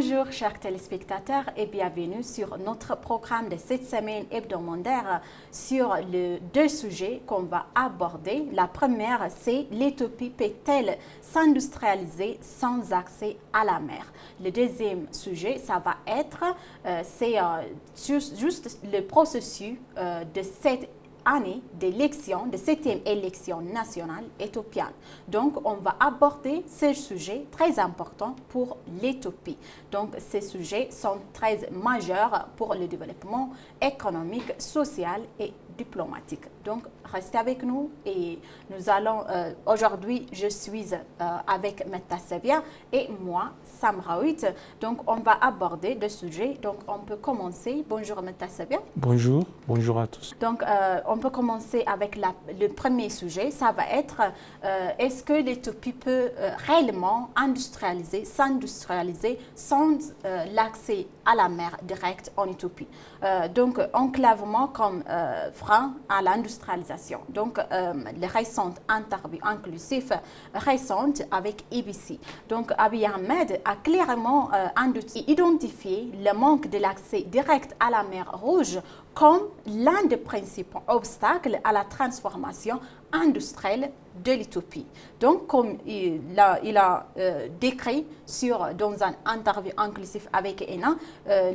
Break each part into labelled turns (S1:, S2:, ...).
S1: Bonjour chers téléspectateurs et bienvenue sur notre programme de cette semaine hebdomadaire sur les deux sujets qu'on va aborder. La première, c'est l'Éthiopie peut-elle s'industrialiser sans accès à la mer? Le deuxième sujet, ça va être juste le processus de cette année d'élection, de 7e élection nationale éthiopienne. Donc, on va aborder ces sujets très importants pour l'Éthiopie. Donc, ces sujets sont très majeurs pour le développement économique, social et diplomatique. Donc, restez avec nous et nous allons, aujourd'hui, je suis avec Metasevia et moi, Sam Rawit. Donc, on va aborder deux sujets. Donc, on peut commencer. Bonjour Metasevia.
S2: Bonjour, bonjour à tous.
S1: Donc, on peut commencer avec le premier sujet. Ça va être, est-ce que l'Éthiopie peut réellement s'industrialiser sans l'accès à la mer directe en Éthiopie? Donc, enclavement comme frein à l'industrialisation. Donc, les récentes interviews inclusives récentes avec ABC. Donc, Abiy Ahmed a clairement identifié le manque de l'accès direct à la mer Rouge comme l'un des principaux obstacles à la transformation industrielle de l'Éthiopie. Donc, comme il a décrit dans une interview inclusive avec ENA,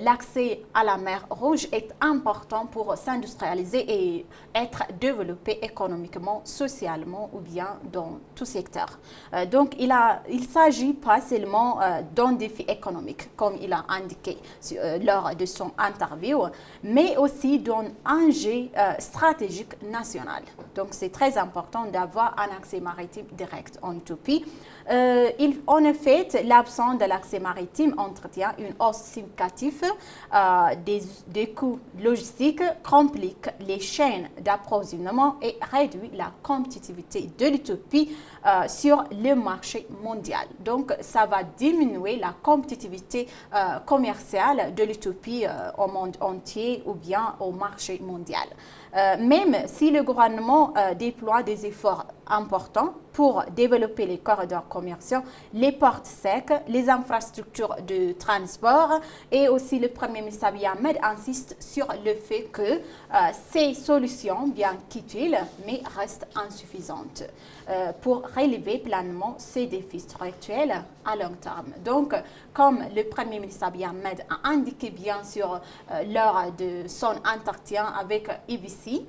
S1: l'accès à la mer Rouge est important pour s'industrialiser et être développé économiquement, socialement ou bien dans tout secteur. Donc, il ne s'agit pas seulement d'un défi économique, comme il a indiqué lors de son interview, mais aussi d'un enjeu stratégique national. Donc, c'est très important d'avoir un accès maritime direct en Éthiopie. En effet, l'absence de l'accès maritime entretient une hausse significative des coûts logistiques, complique les chaînes d'approvisionnement et réduit la compétitivité de l'Éthiopie sur le marché mondial. Donc, ça va diminuer la compétitivité commerciale de l'Éthiopie au monde entier ou bien au marché mondial. Même si le gouvernement déploie des efforts importants pour développer les corridors commerciaux, les ports secs, les infrastructures de transport et aussi le Premier ministre Abiy Ahmed insiste sur le fait que ces solutions, bien qu'utiles, mais restent insuffisantes pour relever pleinement ces défis structurels à long terme. Donc, comme le Premier ministre Abiy Ahmed a indiqué bien sûr lors de son entretien avec ABC,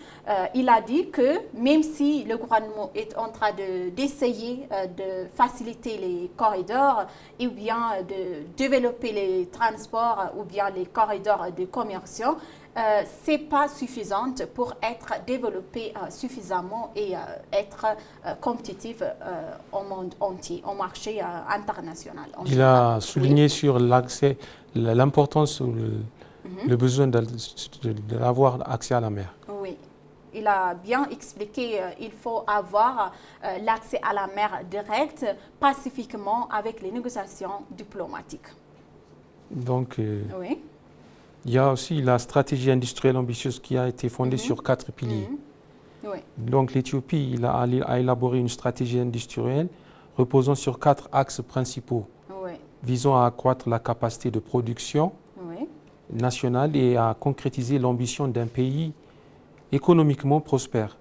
S1: il a dit que même si le gouvernement est en train d'essayer de faciliter les corridors ou bien de développer les transports ou bien les corridors de commerciaux, ce n'est pas suffisant pour être développé suffisamment et être compétitif au monde entier, au marché international.
S2: Il a souligné sur l'accès, l'importance ou le besoin d'avoir accès à la mer.
S1: Oui. Il a bien expliqué qu'il faut avoir l'accès à la mer directe pacifiquement avec les négociations diplomatiques.
S2: Donc,
S1: oui.
S2: Il y a aussi la stratégie industrielle ambitieuse qui a été fondée sur 4 piliers.
S1: Oui.
S2: Donc l'Éthiopie a élaboré une stratégie industrielle reposant sur 4 axes principaux, visant à accroître la capacité de production nationale et à concrétiser l'ambition d'un pays économiquement prospère.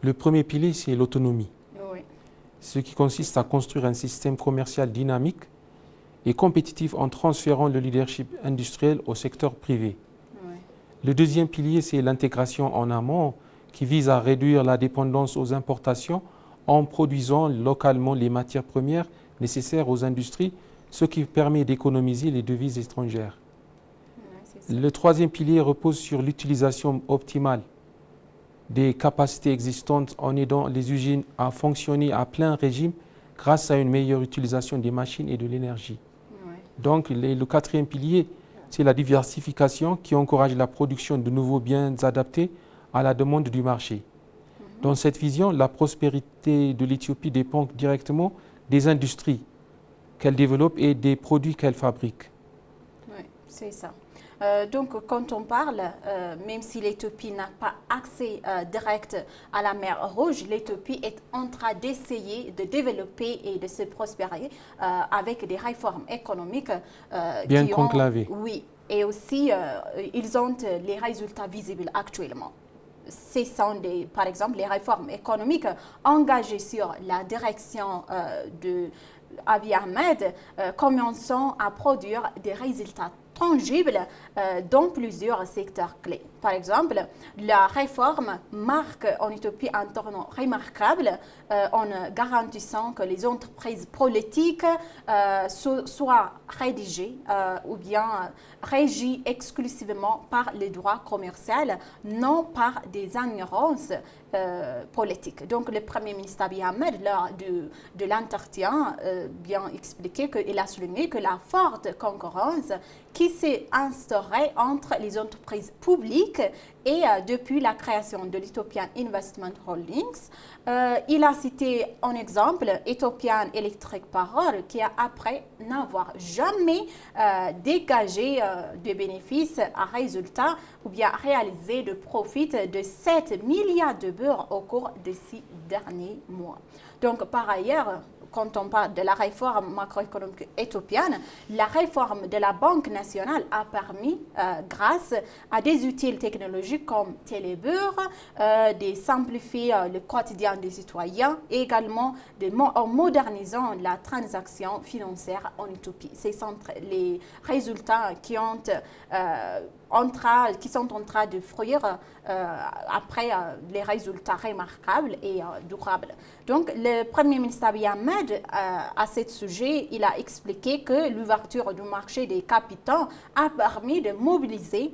S2: Le premier pilier, c'est l'autonomie, ce qui consiste à construire un système commercial dynamique et compétitif en transférant le leadership industriel au secteur privé. Le deuxième pilier, c'est l'intégration en amont qui vise à réduire la dépendance aux importations en produisant localement les matières premières nécessaires aux industries, ce qui permet d'économiser les devises étrangères. Le troisième pilier repose sur l'utilisation optimale des capacités existantes en aidant les usines à fonctionner à plein régime grâce à une meilleure utilisation des machines et de l'énergie. Donc, le quatrième pilier, c'est la diversification qui encourage la production de nouveaux biens adaptés à la demande du marché. Dans cette vision, la prospérité de l'Éthiopie dépend directement des industries qu'elle développe et des produits qu'elle fabrique.
S1: Oui, c'est ça. Donc, quand on parle, même si l'Éthiopie n'a pas accès direct à la mer Rouge, l'Éthiopie est en train d'essayer de développer et de se prospérer avec des réformes économiques
S2: bien conclavées.
S1: Oui, et aussi, ils ont les résultats visibles actuellement. Ce sont, par exemple, les réformes économiques engagées sur la direction de Abiy Ahmed commençant à produire des résultats tangibles dans plusieurs secteurs clés. Par exemple, la réforme marque en Éthiopie un tournant remarquable en garantissant que les entreprises politiques soient rédigées ou bien régies exclusivement par les droits commerciaux, non par des ignorances politiques. Donc, le Premier ministre Abiy Ahmed, lors de l'entretien, bien expliqué qu'il a souligné que la forte concurrence qui s'est instaurée entre les entreprises publiques et depuis la création de l'Ethiopian Investment Holdings, il a cité en exemple Ethiopian Electric Power qui a, après n'avoir jamais dégagé de bénéfices à résultat ou bien réalisé de profits de 7 milliards de beurre au cours de 6 derniers mois. Donc, par ailleurs, quand on parle de la réforme macroéconomique éthiopienne, la réforme de la Banque nationale a permis, grâce à des outils technologiques comme Télébeur, de simplifier le quotidien des citoyens et également en modernisant la transaction financière en Éthiopie. Ce sont les résultats qui sont en train de fruire après les résultats remarquables et durables. Donc, le Premier ministre Abiy Ahmed, à ce sujet, il a expliqué que l'ouverture du marché des capitaux a permis de mobiliser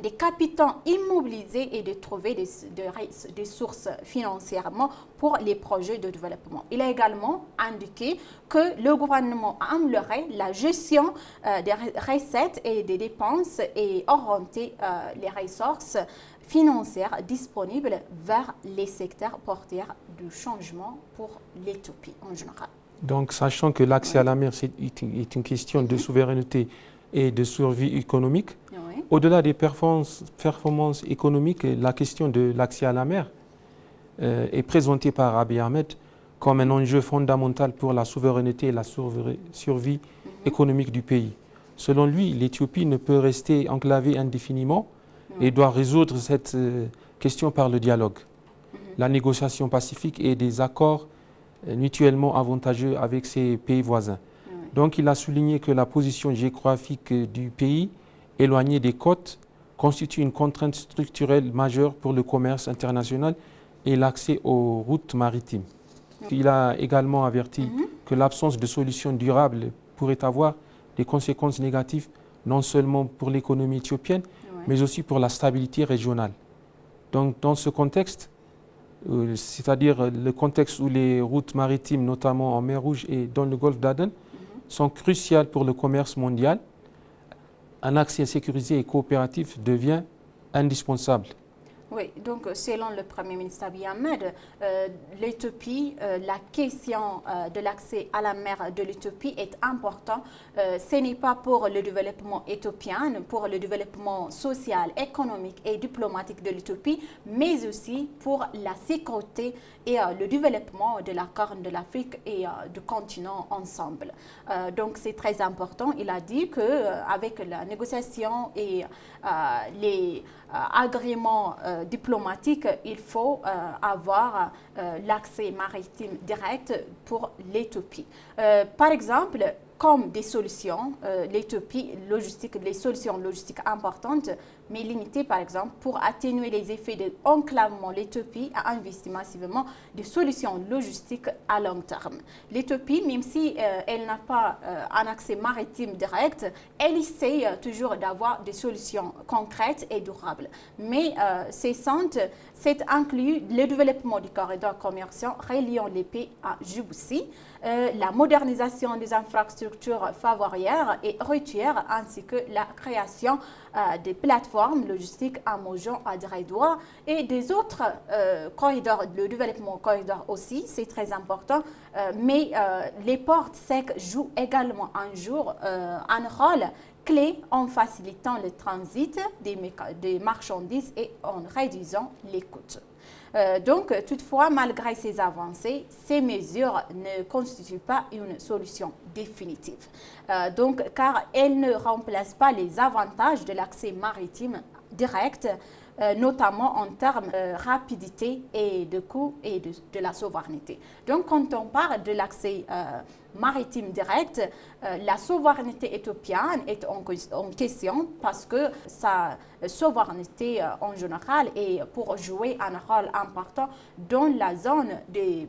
S1: des capitaux immobilisés et de trouver des sources financièrement pour les projets de développement. Il a également indiqué que le gouvernement améliorerait la gestion des recettes et des dépenses et orienter les ressources financières disponibles vers les secteurs porteurs du changement pour l'Éthiopie en général.
S2: Donc, sachant que l'accès à la mer est une question de souveraineté et de survie économique, au-delà des performances économiques, la question de l'accès à la mer est présentée par Abiy Ahmed comme un enjeu fondamental pour la souveraineté et la survie économique du pays. Selon lui, l'Éthiopie ne peut rester enclavée indéfiniment et doit résoudre cette question par le dialogue, la négociation pacifique et des accords mutuellement avantageux avec ses pays voisins. Donc, il a souligné que la position géographique du pays éloigné des côtes constitue une contrainte structurelle majeure pour le commerce international et l'accès aux routes maritimes. Il a également averti que l'absence de solution durable pourrait avoir des conséquences négatives non seulement pour l'économie éthiopienne, mais aussi pour la stabilité régionale. Donc, dans ce contexte, c'est-à-dire le contexte où les routes maritimes, notamment en mer Rouge et dans le golfe d'Aden, sont cruciales pour le commerce mondial, un accès sécurisé et coopératif devient indispensable.
S1: Oui, donc selon le Premier ministre Abiy Ahmed, l'Éthiopie, la question de l'accès à la mer de l'Éthiopie est importante. Ce n'est pas pour le développement éthiopien, pour le développement social, économique et diplomatique de l'Éthiopie, mais aussi pour la sécurité et le développement de la Corne de l'Afrique et du continent ensemble. Donc c'est très important. Il a dit qu'avec la négociation et les agréments diplomatiques, il faut avoir l'accès maritime direct pour l'Éthiopie. Par exemple, comme des solutions, l'Éthiopie, les solutions logistiques importantes, mais limitées par exemple, pour atténuer les effets de l'enclavement, l'Éthiopie a investi massivement des solutions logistiques à long terme. L'Éthiopie, même si elle n'a pas un accès maritime direct, elle essaie toujours d'avoir des solutions concrètes et durables. Mais c'est inclus le développement du corridor commercial reliant les pays à Djibouti, la modernisation des infrastructures ferroviaires et routières, ainsi que la création des plateformes logistiques à Mojon, à Dreidoua et des autres corridors, le développement corridor aussi, c'est très important. Mais les ports secs jouent également un rôle clé en facilitant le transit des marchandises et en réduisant les coûts. Donc, toutefois, malgré ces avancées, ces mesures ne constituent pas une solution définitive. Car elles ne remplacent pas les avantages de l'accès maritime direct, notamment en termes de rapidité et de coût et de la souveraineté. Donc, quand on parle de l'accès maritime direct, la souveraineté éthiopienne est en question parce que sa souveraineté en général est pour jouer un rôle important dans la zone des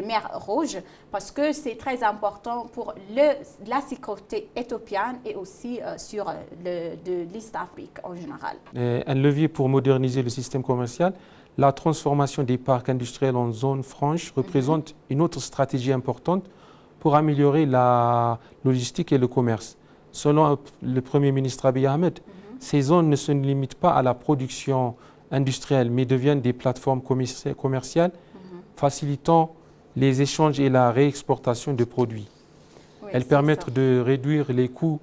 S1: mers rouges parce que c'est très important pour la sécurité éthiopienne et aussi sur l'East Afrique en général.
S2: Un levier pour moderniser le système commercial, la transformation des parcs industriels en zones franches représente une autre stratégie importante pour améliorer la logistique et le commerce. Selon le Premier ministre Abiy Ahmed, ces zones ne se limitent pas à la production industrielle, mais deviennent des plateformes commerciales facilitant les échanges et la réexportation de produits. Oui, elles permettent de réduire les coûts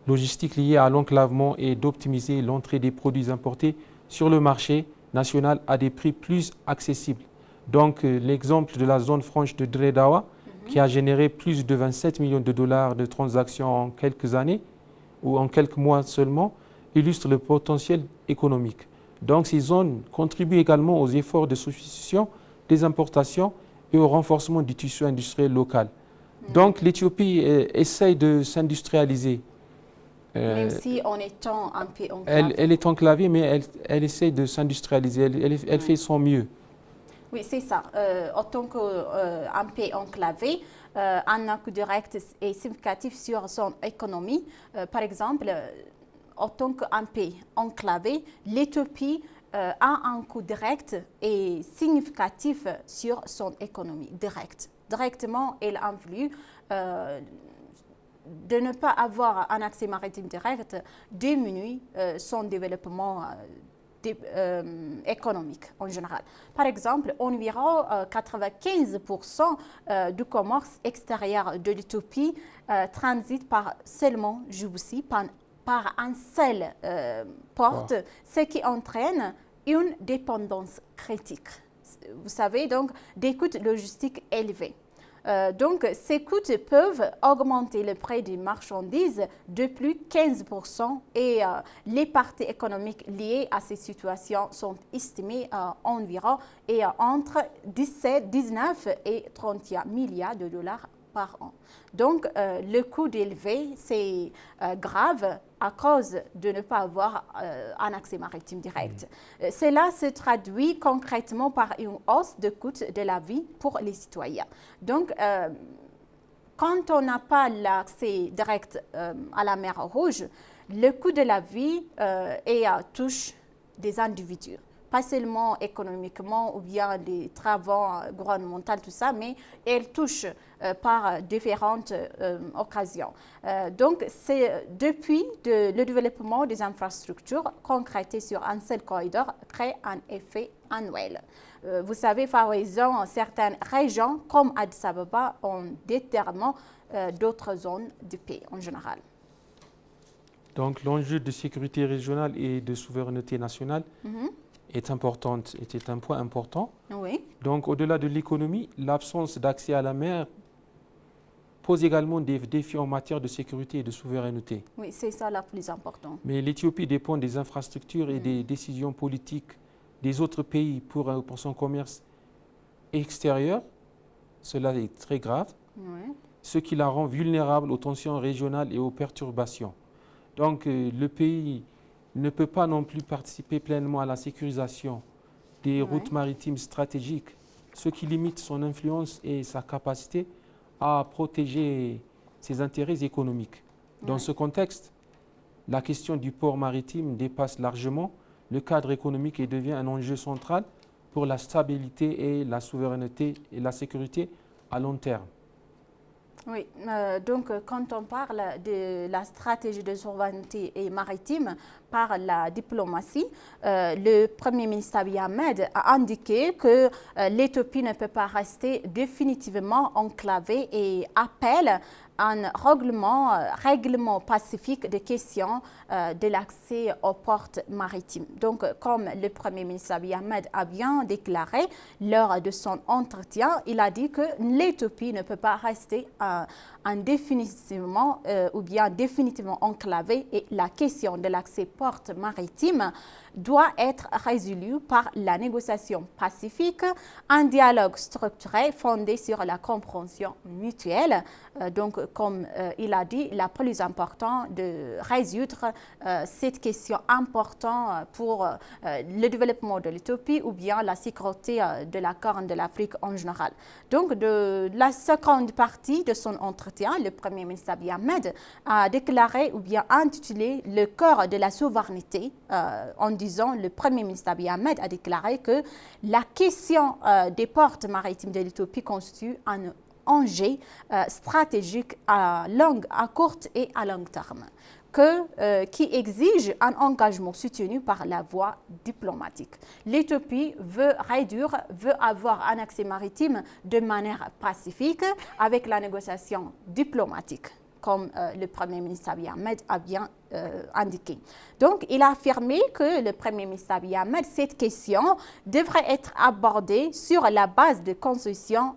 S2: logistiques liés à l'enclavement et d'optimiser l'entrée des produits importés sur le marché national à des prix plus accessibles. Donc, l'exemple de la zone franche de Dredhawa, qui a généré plus de 27 millions de dollars de transactions en quelques années ou en quelques mois seulement, illustre le potentiel économique. Donc, ces zones contribuent également aux efforts de substitution des importations et au renforcement du tissu industriel local. Donc, l'Éthiopie essaye de s'industrialiser.
S1: Même si en étant un pays enclavé.
S2: Elle est enclavée, mais elle essaye de s'industrialiser. Elle fait son mieux.
S1: Oui, c'est ça. En tant qu'un pays enclavé, un impact direct est significatif sur son économie. Par exemple, en tant qu'un pays enclavé, l'Éthiopie a un coût direct et significatif sur son économie directement, elle influe de ne pas avoir un accès maritime direct diminue son développement économique en général. Par exemple, environ 95% du commerce extérieur de l'Éthiopie transite par seulement Djibouti, par un seul port, ce qui entraîne une dépendance critique. Vous savez, donc, des coûts logistiques élevés. Donc, ces coûts peuvent augmenter le prix des marchandises de plus de 15% et les parties économiques liées à ces situations sont estimées environ entre 17, 19 et 31 milliards de dollars par an. Donc, le coût élevé, c'est grave à cause de ne pas avoir un accès maritime direct. Cela se traduit concrètement par une hausse de coûts de la vie pour les citoyens. Donc, quand on n'a pas l'accès direct à la mer Rouge, le coût de la vie touche des individus. Pas seulement économiquement ou bien des travaux gouvernementaux, tout ça, mais elle touche par différentes occasions. Donc, c'est depuis le développement des infrastructures concrétées sur un seul corridor crée un effet annuel. Vous savez, favorisant certaines régions comme Addis Ababa en déterminant d'autres zones du pays en général.
S2: Donc, l'enjeu de sécurité régionale et de souveraineté nationale est importante, était un point important.
S1: Oui.
S2: Donc, au-delà de l'économie, l'absence d'accès à la mer pose également des défis en matière de sécurité et de souveraineté.
S1: Oui, c'est ça le plus important.
S2: Mais l'Éthiopie dépend des infrastructures et des décisions politiques des autres pays pour son commerce extérieur. Cela est très grave, ce qui la rend vulnérable aux tensions régionales et aux perturbations. Donc, le pays ne peut pas non plus participer pleinement à la sécurisation des routes maritimes stratégiques, ce qui limite son influence et sa capacité à protéger ses intérêts économiques. Dans ce contexte, la question du port maritime dépasse largement le cadre économique et devient un enjeu central pour la stabilité et la souveraineté et la sécurité à long terme.
S1: Oui, donc quand on parle de la stratégie de souveraineté et maritime par la diplomatie, le Premier ministre Abiy Ahmed a indiqué que l'Éthiopie ne peut pas rester définitivement enclavée et appelle un règlement pacifique des questions de l'accès aux ports maritimes. Donc, comme le Premier ministre Abiy Ahmed a bien déclaré lors de son entretien, il a dit que l'Éthiopie ne peut pas rester indéfiniment ou bien définitivement enclavée et la question de l'accès ports maritimes doit être résolue par la négociation pacifique, un dialogue structuré fondé sur la compréhension mutuelle. Donc, comme il a dit, la plus important de résoudre cette question importante pour le développement de l'Éthiopie ou bien la sécurité de la Corne de l'Afrique en général. Donc, de la seconde partie de son entretien, le Premier ministre Abiy Ahmed a déclaré ou bien intitulé le cœur de la souveraineté en disant, le Premier ministre Abiy Ahmed a déclaré que la question des ports maritimes de l'Éthiopie constitue un enjeu stratégique à court et à long terme, qui exige un engagement soutenu par la voie diplomatique. L'Éthiopie veut avoir un accès maritime de manière pacifique avec la négociation diplomatique, comme le Premier ministre Abiy Ahmed a bien indiqué. Donc, il a affirmé que le Premier ministre Abiy Ahmed, cette question devrait être abordée sur la base de concessions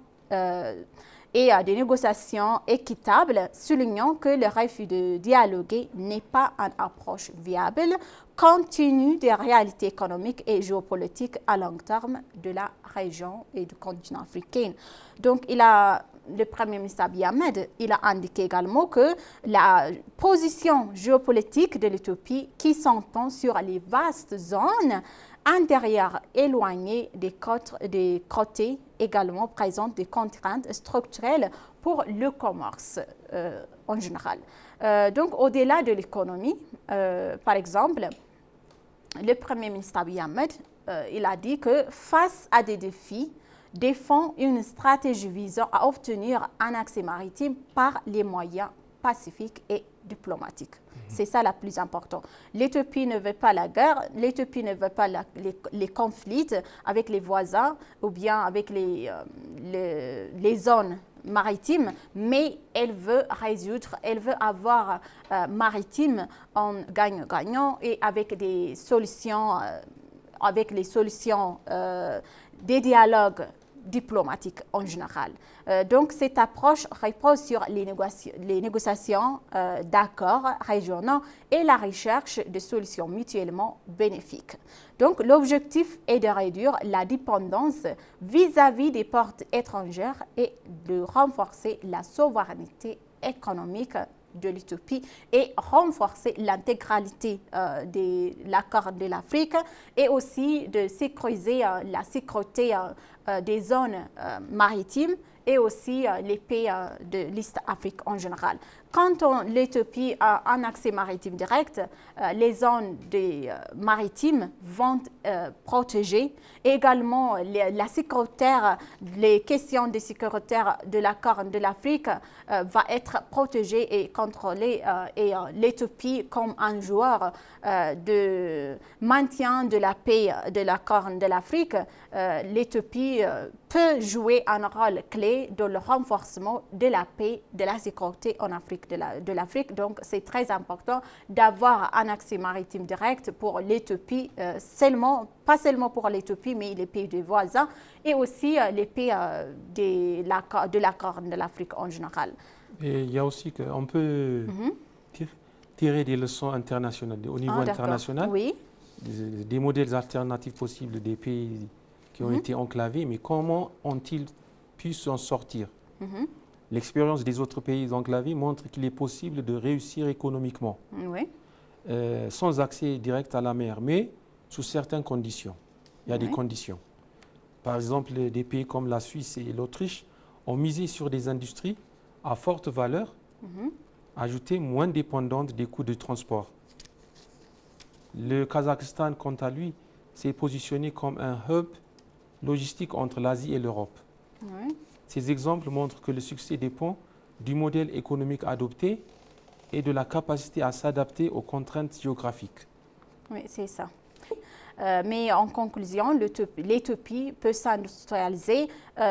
S1: et des négociations équitables, soulignant que le refus de dialoguer n'est pas une approche viable compte tenu des réalités économiques et géopolitiques à long terme de la région et du continent africain. Donc, le Premier ministre Abiy Ahmed, il a indiqué également que la position géopolitique de l'Éthiopie qui s'entend sur les vastes zones intérieures éloignées des côtés également présente des contraintes structurelles pour le commerce en général. Donc, au-delà de l'économie, par exemple, le Premier ministre Abiy Ahmed, il a dit que face à des défis, défend une stratégie visant à obtenir un accès maritime par les moyens pacifiques et diplomatiques. C'est ça le plus important. L'Éthiopie ne veut pas la guerre, l'Éthiopie ne veut pas les conflits avec les voisins ou bien avec les zones maritimes, mais elle veut résoudre, elle veut avoir maritime en gagnant-gagnant et avec des solutions, des dialogues diplomatiques en général. Donc, cette approche repose sur les négociations d'accords régionaux et la recherche de solutions mutuellement bénéfiques. Donc, l'objectif est de réduire la dépendance vis-à- des des portes étrangères et de renforcer la souveraineté économique de l'Éthiopie et renforcer l'intégralité de la Corne de l'Afrique et aussi de sécuriser la sécurité des zones maritimes et aussi les pays de l'Est Afrique en général. Quand l'Éthiopie a un accès maritime direct, les zones maritimes vont protéger. Également, les questions de sécurité de la Corne de l'Afrique va être protégée et contrôlée. Et l'Éthiopie, comme un joueur de maintien de la paix de la Corne de l'Afrique, l'Éthiopie peut jouer un rôle clé dans le renforcement de la paix, de la sécurité en Afrique de l'Afrique. Donc, c'est très important d'avoir un accès maritime direct pour l'Éthiopie, pas seulement pour l'Éthiopie, mais les pays des voisins et aussi les pays de la Corne de l'Afrique en général.
S2: Et il y a aussi qu'on peut tirer des leçons internationales, au niveau international,
S1: oui.
S2: des modèles alternatifs possibles des pays qui ont été enclavés, mais comment ont-ils pu s'en sortir? L'expérience des autres pays enclavés montre qu'il est possible de réussir économiquement, sans accès direct à la mer, mais sous certaines conditions. Il y a des conditions. Par exemple, des pays comme la Suisse et l'Autriche ont misé sur des industries à forte valeur, ajoutées moins dépendantes des coûts de transport. Le Kazakhstan, quant à lui, s'est positionné comme un hub logistique entre l'Asie et l'Europe. Ces exemples montrent que le succès dépend du modèle économique adopté et de la capacité à s'adapter aux contraintes géographiques.
S1: Oui, c'est ça. Mais en conclusion, l'Éthiopie peut s'industrialiser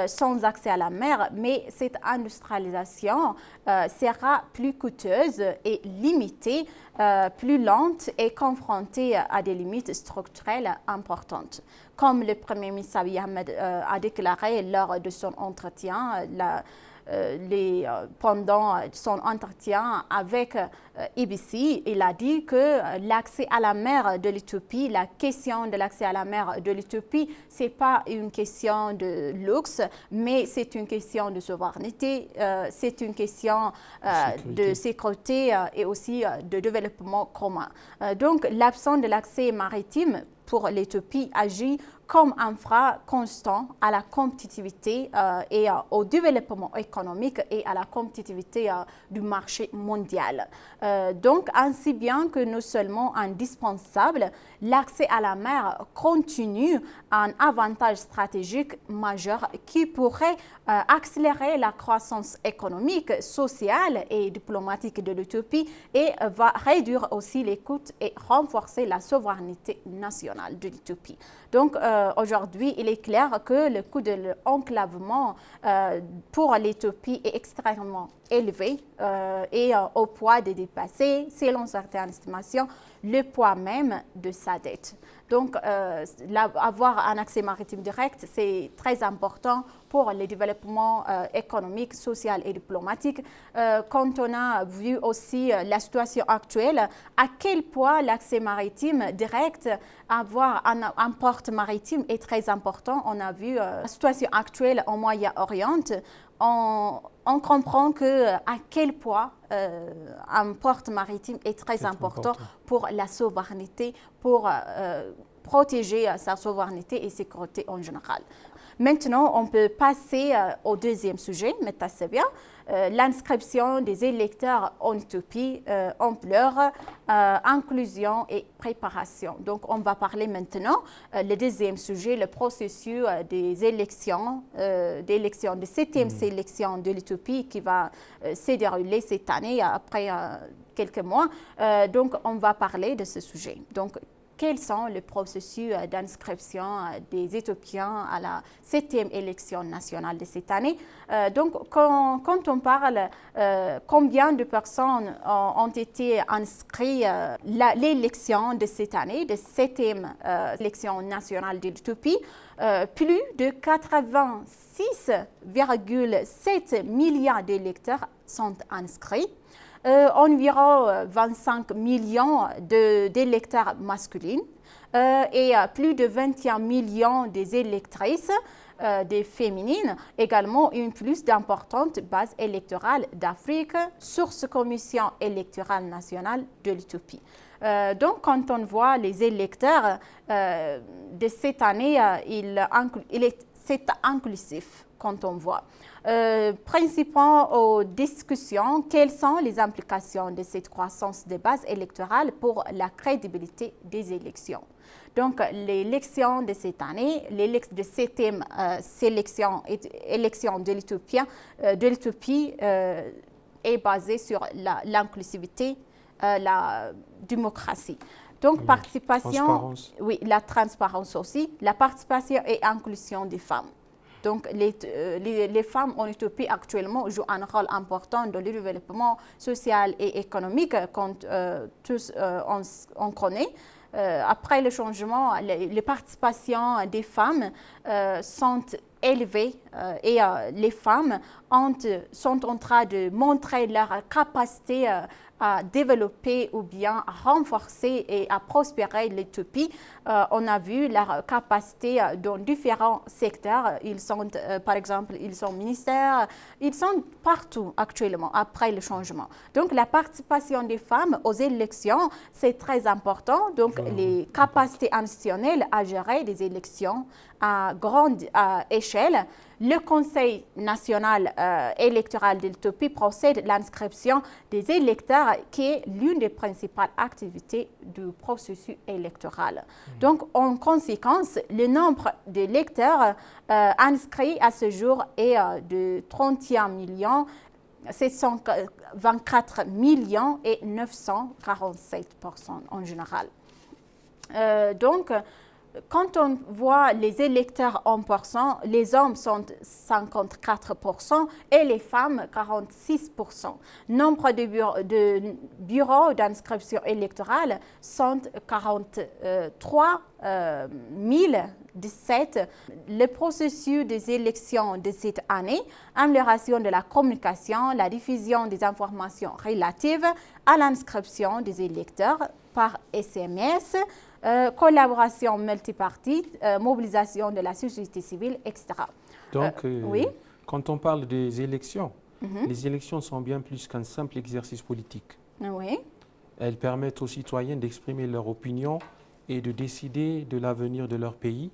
S1: sans accès à la mer, mais cette industrialisation sera plus coûteuse et limitée, plus lente et confrontée à des limites structurelles importantes. Comme le Premier ministre Abiy Ahmed a déclaré lors de son entretien, pendant son entretien avec ABC, il a dit que l'accès à la mer de l'Éthiopie, la question de l'accès à la mer de l'Éthiopie, ce n'est pas une question de luxe, mais c'est une question de souveraineté, c'est une question de sécurité et aussi de développement commun. Donc, l'absence de l'accès maritime pour l'Éthiopie agit comme un frein constant à la compétitivité et au développement économique et à la compétitivité du marché mondial. Donc, ainsi bien que non seulement indispensable, l'accès à la mer continue un avantage stratégique majeur qui pourrait accélérer la croissance économique, sociale et diplomatique de l'Éthiopie et va réduire aussi les coûts et renforcer la souveraineté nationale de l'Éthiopie. Donc, aujourd'hui, il est clair que le coût de l'enclavement pour l'Éthiopie est extrêmement élevé et au point de dépasser, selon certaines estimations, le poids même de sa dette. Donc, avoir un accès maritime direct, c'est très important pour le développement économique, social et diplomatique. Quand on a vu aussi la situation actuelle, à quel point l'accès maritime direct, avoir un port maritime est très important. On a vu la situation actuelle au Moyen-Orient. On comprend à quel point un port maritime est très important pour la souveraineté, pour protéger sa souveraineté et sécurité en général. Maintenant, on peut passer au deuxième sujet, Metasebia, l'inscription des électeurs en Éthiopie, ampleur, inclusion et préparation. Donc, on va parler maintenant le deuxième sujet, le processus des élections, de 7e sélection de l'Éthiopie qui va se dérouler cette année après quelques mois. Donc, on va parler de ce sujet. Donc, quels sont les processus d'inscription des Éthiopiens à la 7e élection nationale de cette année. Donc, quand on parle combien de personnes ont été inscrites à l'élection de cette année, de 7e élection nationale de l'Éthiopie, plus de 86,7 milliards d'électeurs sont inscrits. Environ 25 millions d'électeurs masculins et plus de 21 millions des électrices des féminines, également une plus d'importante base électorale d'Afrique, source commission électorale nationale de l'Éthiopie. Donc, quand on voit les électeurs de cette année, c'est inclusif quand on voit. Principalement aux discussions, quelles sont les implications de cette croissance de base électorale pour la crédibilité des élections. Donc, l'élection de cette année, l'élection de 7e élection de l'Éthiopie est basée sur l'inclusivité, la démocratie. Donc, participation, la transparence aussi, la participation et inclusion des femmes. Donc, les femmes en Éthiopie actuellement jouent un rôle important dans le développement social et économique, comme tous on connaît. Après le changement, les participations des femmes sont élevées et les femmes sont en train de montrer leur capacité à développer ou bien à renforcer et à prospérer l'Éthiopie. On a vu leur capacité dans différents secteurs. Ils sont, par exemple, ils sont ministères, ils sont partout actuellement après le changement. Donc, la participation des femmes aux élections, c'est très important. Donc, les capacités institutionnelles à gérer des élections à grande échelle. Le Conseil national électoral de l'Éthiopie procède à l'inscription des électeurs qui est l'une des principales activités du processus électoral. Donc, en conséquence, le nombre d'électeurs inscrits à ce jour est de 31 724 millions et 947 personnes en général. Donc, quand on voit les électeurs en pourcent, les hommes sont 54% et les femmes 46%. Nombre de bureaux d'inscription électorale sont 43 017. Le processus des élections de cette année, amélioration de la communication, la diffusion des informations relatives à l'inscription des électeurs par SMS, collaboration multipartite, mobilisation de la société civile, etc.
S2: Donc,
S1: oui?
S2: Quand on parle des élections, les élections sont bien plus qu'un simple exercice politique.
S1: Oui.
S2: Elles permettent aux citoyens d'exprimer leur opinion et de décider de l'avenir de leur pays.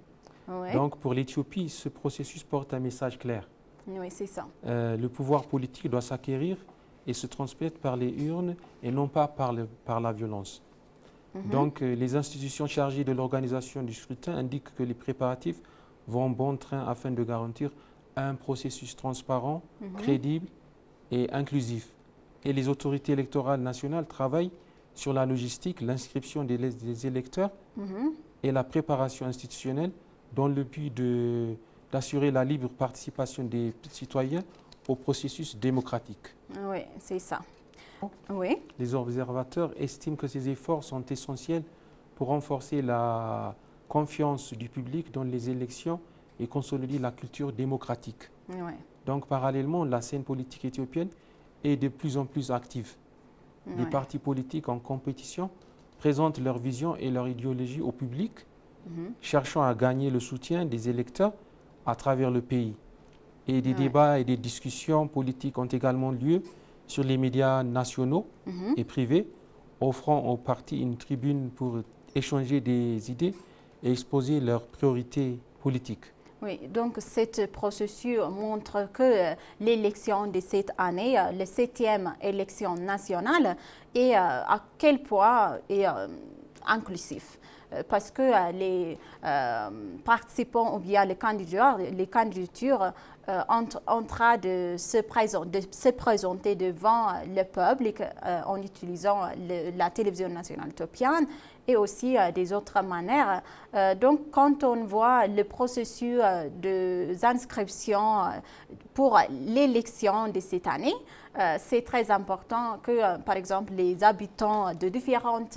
S1: Oui.
S2: Donc, pour l'Éthiopie, ce processus porte un message clair.
S1: Oui, c'est ça.
S2: Le pouvoir politique doit s'acquérir et se transmettre par les urnes et non pas par la violence. Donc, les institutions chargées de l'organisation du scrutin indiquent que les préparatifs vont bon train afin de garantir un processus transparent, crédible et inclusif. Et les autorités électorales nationales travaillent sur la logistique, l'inscription des électeurs et la préparation institutionnelle dans le but d'assurer la libre participation des citoyens au processus démocratique.
S1: Oui, c'est ça. Oui.
S2: Les observateurs estiment que ces efforts sont essentiels pour renforcer la confiance du public dans les élections et consolider la culture démocratique.
S1: Oui.
S2: Donc, parallèlement, la scène politique éthiopienne est de plus en plus active. Les partis politiques en compétition présentent leur vision et leur idéologie au public, cherchant à gagner le soutien des électeurs à travers le pays. Et des débats et des discussions politiques ont également lieu sur les médias nationaux et privés, offrant aux partis une tribune pour échanger des idées et exposer leurs priorités politiques.
S1: Oui, donc ce processus montre que l'élection de cette année, la 7e élection nationale, est à quel point est inclusif. Parce que les participants ou bien les candidatures en train de se présenter devant le public en utilisant la télévision nationale éthiopienne et aussi des autres manières. Donc, quand on voit le processus des inscriptions pour l'élection de cette année, c'est très important que, par exemple, les habitants de différents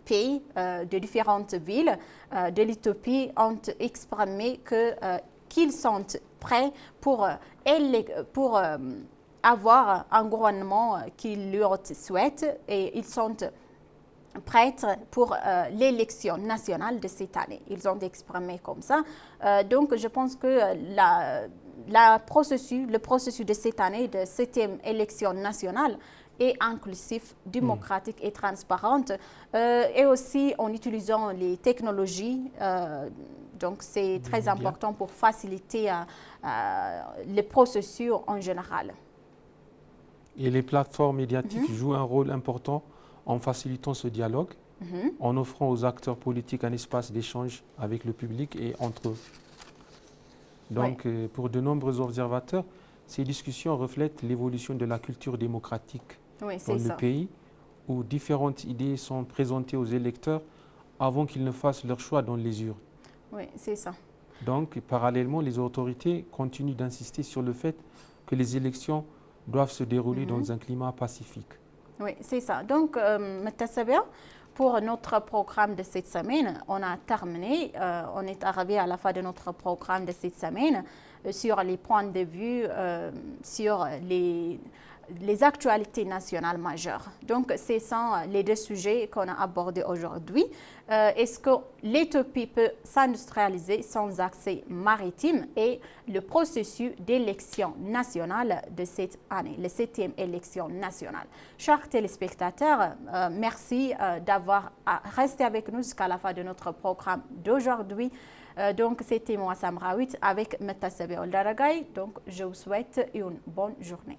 S1: pays, de différentes villes de l'Éthiopie ont exprimé qu'ils sont prêts pour avoir un gouvernement qui leur souhaite et ils sont prêts pour l'élection nationale de cette année. Ils ont exprimé comme ça. Donc, je pense que le processus de cette année, de 7e élection nationale, est inclusif, démocratique et transparente, et aussi en utilisant les technologies. Donc, c'est très important pour faciliter le processus en général.
S2: Et les plateformes médiatiques jouent un rôle important en facilitant ce dialogue, en offrant aux acteurs politiques un espace d'échange avec le public et entre eux. Donc, pour de nombreux observateurs, ces discussions reflètent l'évolution de la culture démocratique dans le pays, où différentes idées sont présentées aux électeurs avant qu'ils ne fassent leur choix dans les urnes.
S1: Oui, c'est ça.
S2: Donc, parallèlement, les autorités continuent d'insister sur le fait que les élections doivent se dérouler dans un climat pacifique.
S1: Oui, c'est ça. Donc, Metasabia, pour notre programme de cette semaine, on a terminé. On est arrivé à la fin de notre programme de cette semaine sur les points de vue, sur les actualités nationales majeures. Donc, ce sont les deux sujets qu'on a abordés aujourd'hui. Est-ce que l'Éthiopie peut s'industrialiser sans accès maritime et le processus d'élection nationale de cette année, la 7e élection nationale. Chers téléspectateurs, merci d'avoir resté avec nous jusqu'à la fin de notre programme d'aujourd'hui. Donc, c'était moi, Samrawit, avec Metasabia Oldaragay. Donc, je vous souhaite une bonne journée.